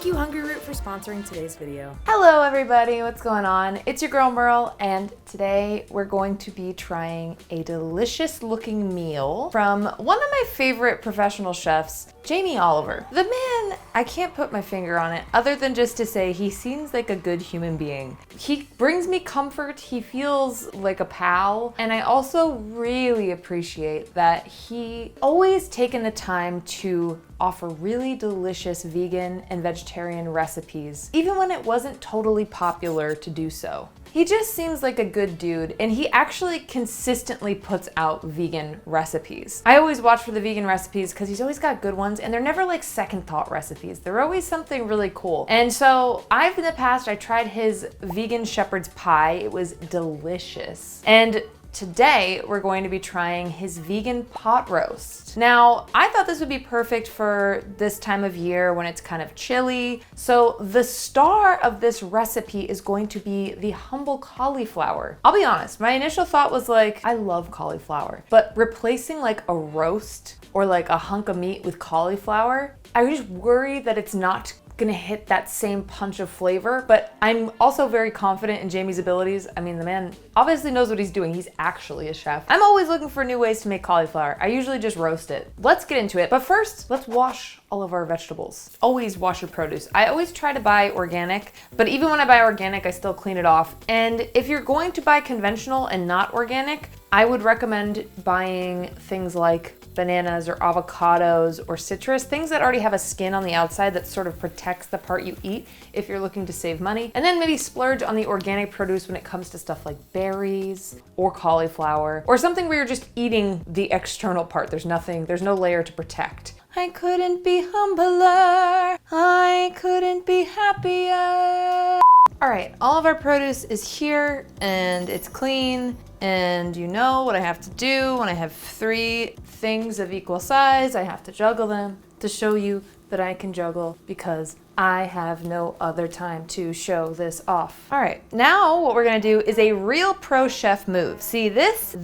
Thank you, Hungry Root, for sponsoring today's video. Hello everybody, what's going on? It's your girl Merle, and today we're going to be trying a delicious looking meal from one of my favorite professional chefs, Jamie Oliver. The man, I can't put my finger on it other than just to say he seems like a good human being. He brings me comfort, he feels like a pal, and I also really appreciate that he always taken the time to offer really delicious vegan and vegetarian recipes, even when it wasn't totally popular to do so. He just seems like a good dude, and he actually consistently puts out vegan recipes. I always watch for the vegan recipes because he's always got good ones, and they're never like second thought recipes. They're always something really cool. And so in the past, I tried his vegan shepherd's pie. It was delicious. And today, we're going to be trying his vegan pot roast. Now, I thought this would be perfect for this time of year when it's kind of chilly. So the star of this recipe is going to be the humble cauliflower. I'll be honest, my initial thought was like, I love cauliflower, but replacing like a roast or like a hunk of meat with cauliflower, I just worry that it's not gonna hit that same punch of flavor, but I'm also very confident in Jamie's abilities. I mean, the man obviously knows what he's doing. He's actually a chef. I'm always looking for new ways to make cauliflower. I usually just roast it. Let's get into it. But first, let's wash all of our vegetables. Always wash your produce. I always try to buy organic, but even when I buy organic, I still clean it off. And if you're going to buy conventional and not organic, I would recommend buying things like bananas or avocados or citrus, things that already have a skin on the outside that sort of protects the part you eat if you're looking to save money. And then maybe splurge on the organic produce when it comes to stuff like berries or cauliflower or something where you're just eating the external part. There's no layer to protect. I couldn't be humbler. I couldn't be happier. All right, all of our produce is here and it's clean, and you know what I have to do when I have 3 things of equal size. I have to juggle them to show you that I can juggle because I have no other time to show this off. All right, now what we're gonna do is a real pro chef move. See, this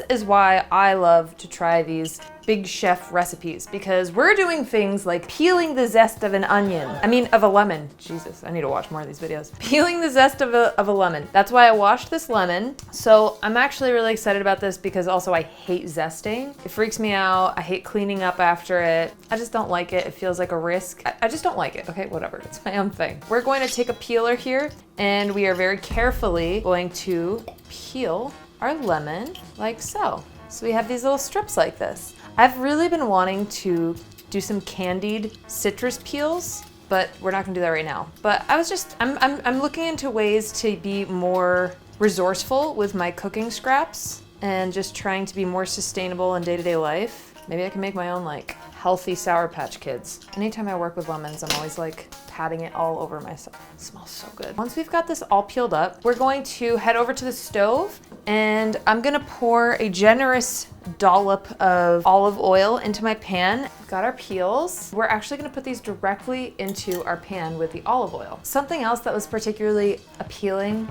is why I love to try these big chef recipes, because we're doing things like peeling the zest of an onion. Of a lemon. Jesus, I need to watch more of these videos. Peeling the zest of a lemon. That's why I washed this lemon. So I'm actually really excited about this because also I hate zesting. It freaks me out. I hate cleaning up after it. I just don't like it. It feels like a risk. I just don't like it. Okay, whatever. It's my own thing. We're going to take a peeler here and we are very carefully going to peel our lemon like so. So we have these little strips like this. I've really been wanting to do some candied citrus peels, but we're not gonna do that right now. But I'm looking into ways to be more resourceful with my cooking scraps and just trying to be more sustainable in day-to-day life. Maybe I can make my own like healthy Sour Patch Kids. Anytime I work with lemons, I'm always like patting it all over myself. It smells so good. Once we've got this all peeled up, we're going to head over to the stove and I'm gonna pour a generous dollop of olive oil into my pan. We've got our peels. We're actually gonna put these directly into our pan with the olive oil. Something else that was particularly appealing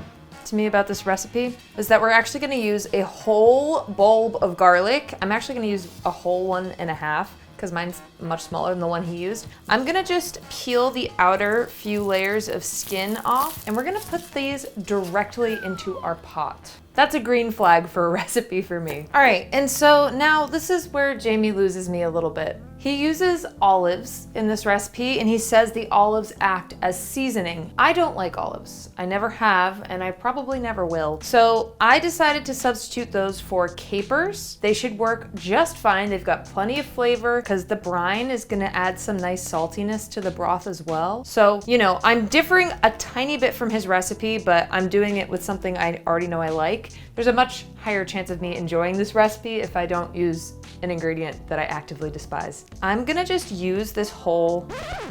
to me about this recipe is that we're actually gonna use a whole bulb of garlic. I'm actually gonna use a whole 1.5 because mine's much smaller than the one he used. I'm gonna just peel the outer few layers of skin off and we're gonna put these directly into our pot. That's a green flag for a recipe for me. All right, and so now this is where Jamie loses me a little bit. He uses olives in this recipe and he says the olives act as seasoning. I don't like olives. I never have and I probably never will. So I decided to substitute those for capers. They should work just fine. They've got plenty of flavor because the brine is gonna add some nice saltiness to the broth as well. So, you know, I'm differing a tiny bit from his recipe, but I'm doing it with something I already know I like. There's a much higher chance of me enjoying this recipe if I don't use an ingredient that I actively despise. I'm gonna just use this whole,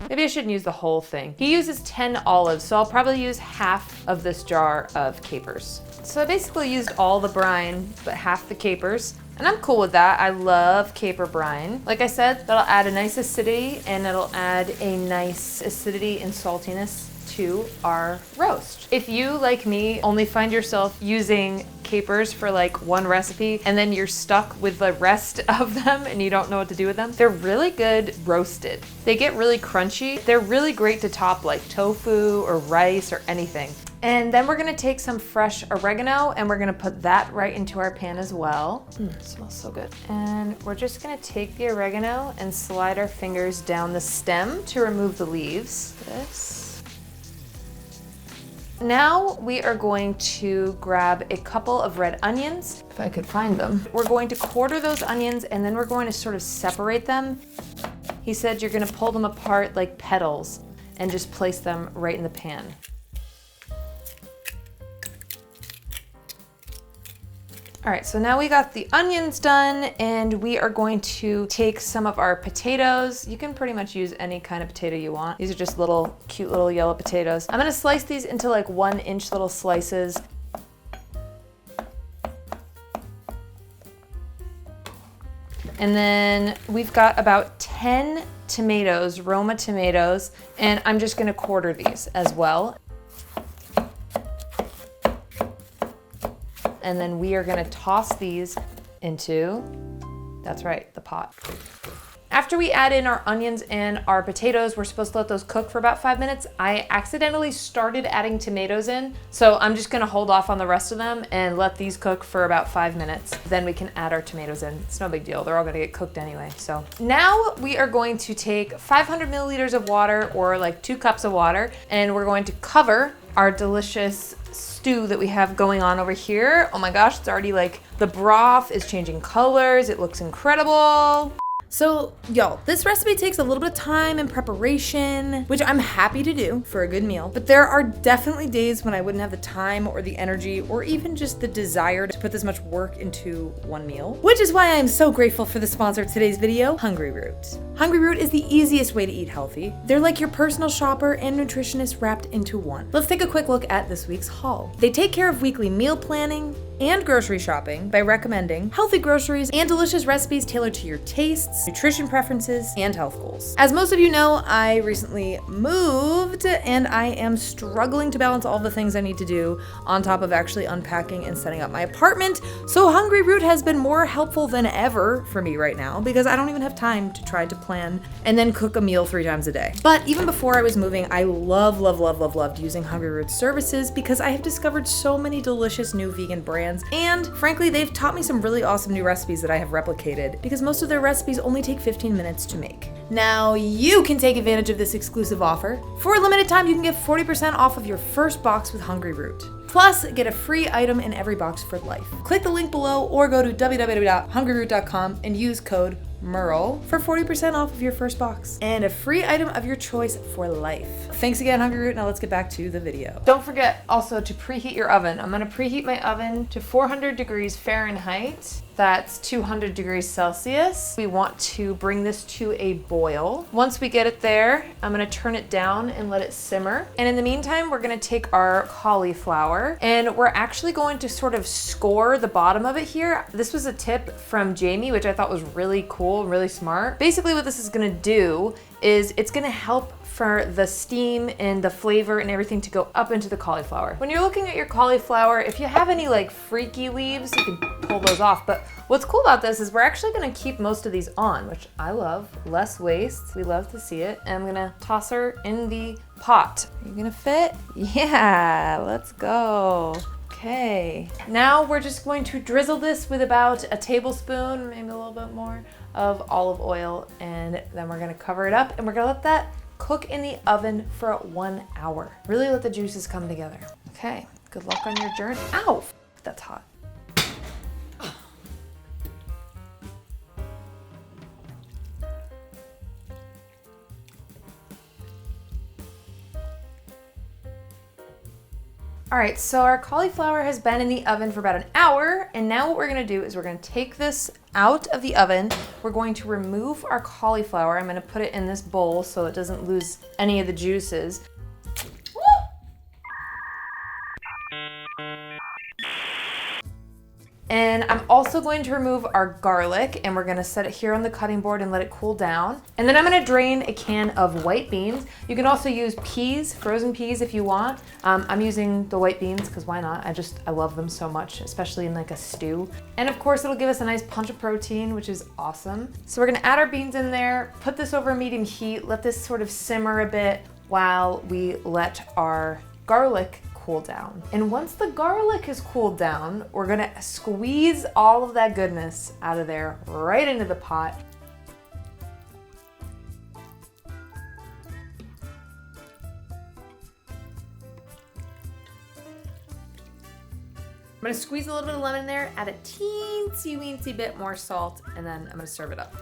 maybe I shouldn't use the whole thing. He uses 10 olives, so I'll probably use half of this jar of capers. So I basically used all the brine, but half the capers. And I'm cool with that. I love caper brine. Like I said, that'll add a nice acidity and it'll add a nice acidity and saltiness to our roast. If you, like me, only find yourself using capers for like one recipe and then you're stuck with the rest of them and you don't know what to do with them. They're really good roasted. They get really crunchy. They're really great to top like tofu or rice or anything. And then we're gonna take some fresh oregano and we're gonna put that right into our pan as well. It smells so good. And we're just gonna take the oregano and slide our fingers down the stem to remove the leaves. This. Now we are going to grab a couple of red onions, if I could find them. We're going to quarter those onions and then we're going to sort of separate them. He said you're gonna pull them apart like petals and just place them right in the pan. All right, so now we got the onions done and we are going to take some of our potatoes. You can pretty much use any kind of potato you want. These are just little, cute little yellow potatoes. I'm gonna slice these into like 1-inch little slices. And then we've got about 10 tomatoes, Roma tomatoes, and I'm just gonna quarter these as well. And then we are gonna toss these into, that's right, the pot. After we add in our onions and our potatoes, we're supposed to let those cook for about 5 minutes. I accidentally started adding tomatoes in, so I'm just gonna hold off on the rest of them and let these cook for about 5 minutes. Then we can add our tomatoes in. It's no big deal, they're all gonna get cooked anyway. So now we are going to take 500 milliliters of water, or like 2 cups of water, and we're going to cover our delicious stew that we have going on over here. Oh my gosh, it's already like, the broth is changing colors. It looks incredible. So, y'all, this recipe takes a little bit of time and preparation, which I'm happy to do for a good meal. But there are definitely days when I wouldn't have the time or the energy or even just the desire to put this much work into one meal. Which is why I am so grateful for the sponsor of today's video, Hungry Root. Hungry Root is the easiest way to eat healthy. They're like your personal shopper and nutritionist wrapped into one. Let's take a quick look at this week's haul. They take care of weekly meal planning and grocery shopping by recommending healthy groceries and delicious recipes tailored to your tastes, nutrition preferences, and health goals. As most of you know, I recently moved and I am struggling to balance all the things I need to do on top of actually unpacking and setting up my apartment. So Hungry Root has been more helpful than ever for me right now because I don't even have time to try to plan and then cook a meal 3 times a day. But even before I was moving, I loved using Hungry Root's services because I have discovered so many delicious new vegan brands. And frankly, they've taught me some really awesome new recipes that I have replicated because most of their recipes only take 15 minutes to make. Now you can take advantage of this exclusive offer. For a limited time, you can get 40% off of your first box with Hungry Root. Plus, get a free item in every box for life. Click the link below or go to www.hungryroot.com and use code MERLE for 40% off of your first box and a free item of your choice for life. Thanks again, Hungry Root. Now let's get back to the video. Don't forget also to preheat your oven. I'm gonna preheat my oven to 400 degrees Fahrenheit. That's 200 degrees Celsius. We want to bring this to a boil. Once we get it there, I'm gonna turn it down and let it simmer. And in the meantime, we're gonna take our cauliflower and we're actually going to sort of score the bottom of it here. This was a tip from Jamie, which I thought was really cool, really smart. Basically what this is gonna do is it's gonna help for the steam and the flavor and everything to go up into the cauliflower. When you're looking at your cauliflower, if you have any like freaky leaves, you can pull those off. But what's cool about this is we're actually gonna keep most of these on, which I love. Less waste, we love to see it. And I'm gonna toss her in the pot. Are you gonna fit? Yeah, let's go. Okay, now we're just going to drizzle this with about a tablespoon, maybe a little bit more, of olive oil. And then we're gonna cover it up and we're gonna let that cook in the oven for 1 hour. Really let the juices come together. Okay, good luck on your journey. Ow, that's hot. All right, so our cauliflower has been in the oven for about an hour, and now what we're gonna do is we're gonna take this out of the oven. We're going to remove our cauliflower. I'm gonna put it in this bowl so it doesn't lose any of the juices. And I'm also going to remove our garlic, and we're gonna set it here on the cutting board and let it cool down. And then I'm gonna drain a can of white beans. You can also use peas, frozen peas if you want. I'm using the white beans because why not? I love them so much, especially in like a stew. And of course it'll give us a nice punch of protein, which is awesome. So we're gonna add our beans in there, put this over medium heat, let this sort of simmer a bit while we let our garlic cool down. And once the garlic is cooled down, we're gonna squeeze all of that goodness out of there right into the pot. I'm gonna squeeze a little bit of lemon in there, add a teensy weensy bit more salt, and then I'm gonna serve it up.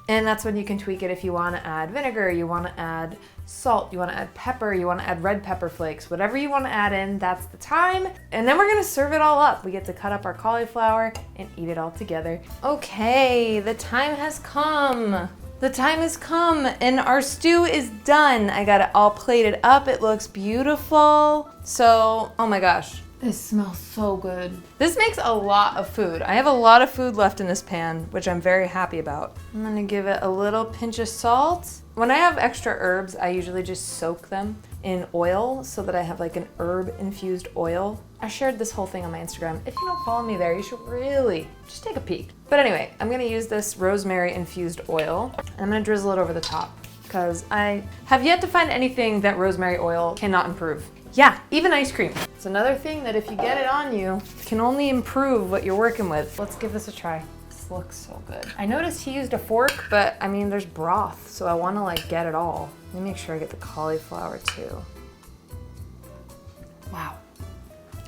And that's when you can tweak it if you wanna add vinegar, you wanna add salt, you wanna add pepper, you wanna add red pepper flakes, whatever you wanna add in, that's the time. And then we're gonna serve it all up. We get to cut up our cauliflower and eat it all together. Okay, the time has come. The time has come and our stew is done. I got it all plated up. It looks beautiful. So, oh my gosh. This smells so good. This makes a lot of food. I have a lot of food left in this pan, which I'm very happy about. I'm gonna give it a little pinch of salt. When I have extra herbs, I usually just soak them in oil so that I have like an herb infused oil. I shared this whole thing on my Instagram. If you don't follow me there, you should really just take a peek. But anyway, I'm gonna use this rosemary infused oil and I'm gonna drizzle it over the top because I have yet to find anything that rosemary oil cannot improve. Yeah, even ice cream. It's another thing that if you get it on you, can only improve what you're working with. Let's give this a try. This looks so good. I noticed he used a fork, but I mean, there's broth, so I wanna like get it all. Let me make sure I get the cauliflower too. Wow.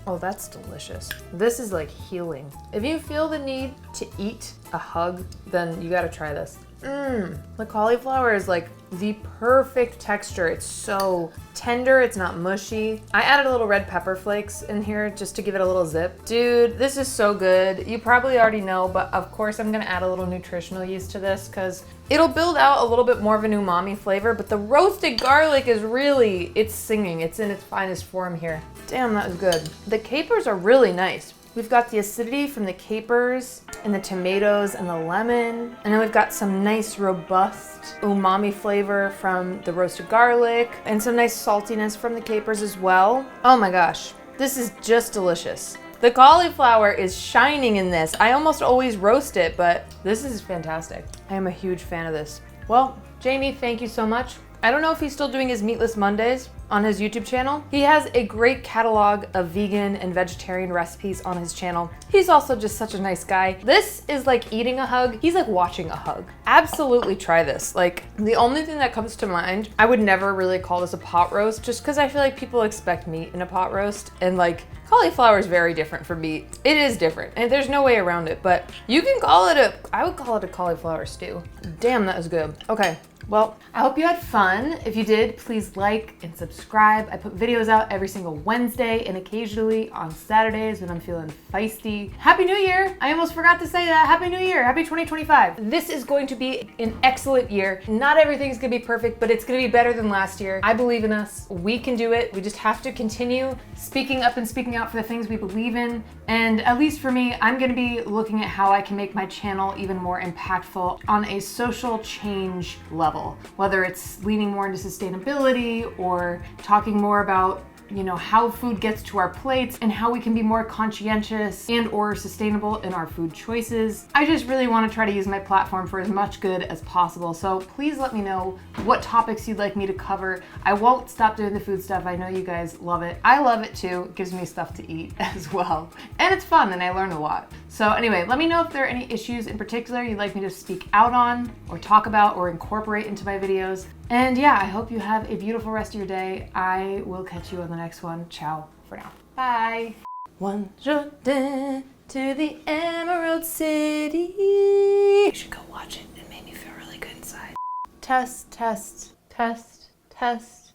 Oh, that's delicious. This is like healing. If you feel the need to eat a hug, then you gotta try this. The cauliflower is like the perfect texture. It's so tender, it's not mushy. I added a little red pepper flakes in here just to give it a little zip. Dude, this is so good. You probably already know, but of course I'm gonna add a little nutritional yeast to this because it'll build out a little bit more of an umami flavor, but the roasted garlic is really, it's singing. It's in its finest form here. Damn, that was good. The capers are really nice. We've got the acidity from the capers and the tomatoes and the lemon. And then we've got some nice robust umami flavor from the roasted garlic and some nice saltiness from the capers as well. Oh my gosh, this is just delicious. The cauliflower is shining in this. I almost always roast it, but this is fantastic. I am a huge fan of this. Well, Jamie, thank you so much. I don't know if he's still doing his Meatless Mondays on his YouTube channel. He has a great catalog of vegan and vegetarian recipes on his channel. He's also just such a nice guy. This is like eating a hug. He's like watching a hug. Absolutely try this. Like the only thing that comes to mind, I would never really call this a pot roast just because I feel like people expect meat in a pot roast and like cauliflower is very different from meat. It is different and there's no way around it, but you can call it I would call it a cauliflower stew. Damn, that was good. Okay. Well, I hope you had fun. If you did, please like and subscribe. I put videos out every single Wednesday and occasionally on Saturdays when I'm feeling feisty. Happy New Year! I almost forgot to say that. Happy New Year! Happy 2025. This is going to be an excellent year. Not everything's gonna be perfect, but it's gonna be better than last year. I believe in us. We can do it. We just have to continue speaking up and speaking out for the things we believe in. And at least for me, I'm gonna be looking at how I can make my channel even more impactful on a social change level. Whether it's leaning more into sustainability or talking more about, you know, how food gets to our plates and how we can be more conscientious and or sustainable in our food choices. I just really want to try to use my platform for as much good as possible. So please let me know what topics you'd like me to cover. I won't stop doing the food stuff. I know you guys love it. I love it too. It gives me stuff to eat as well. And it's fun and I learn a lot. So anyway, let me know if there are any issues in particular you'd like me to speak out on or talk about or incorporate into my videos. And yeah, I hope you have a beautiful rest of your day. I will catch you on the next one. Ciao for now. Bye. One Jordan to the Emerald City. You should go watch it. It made me feel really good inside. Test, test, test, test.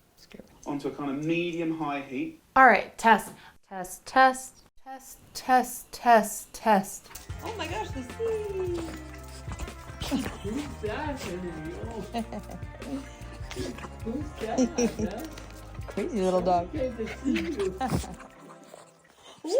Onto a kind of medium-high heat. All right, test, test, test, test, test, test, test. Oh my gosh, the sea! Who's that? Who's that? Crazy little dog. Okay, the sea. Woo!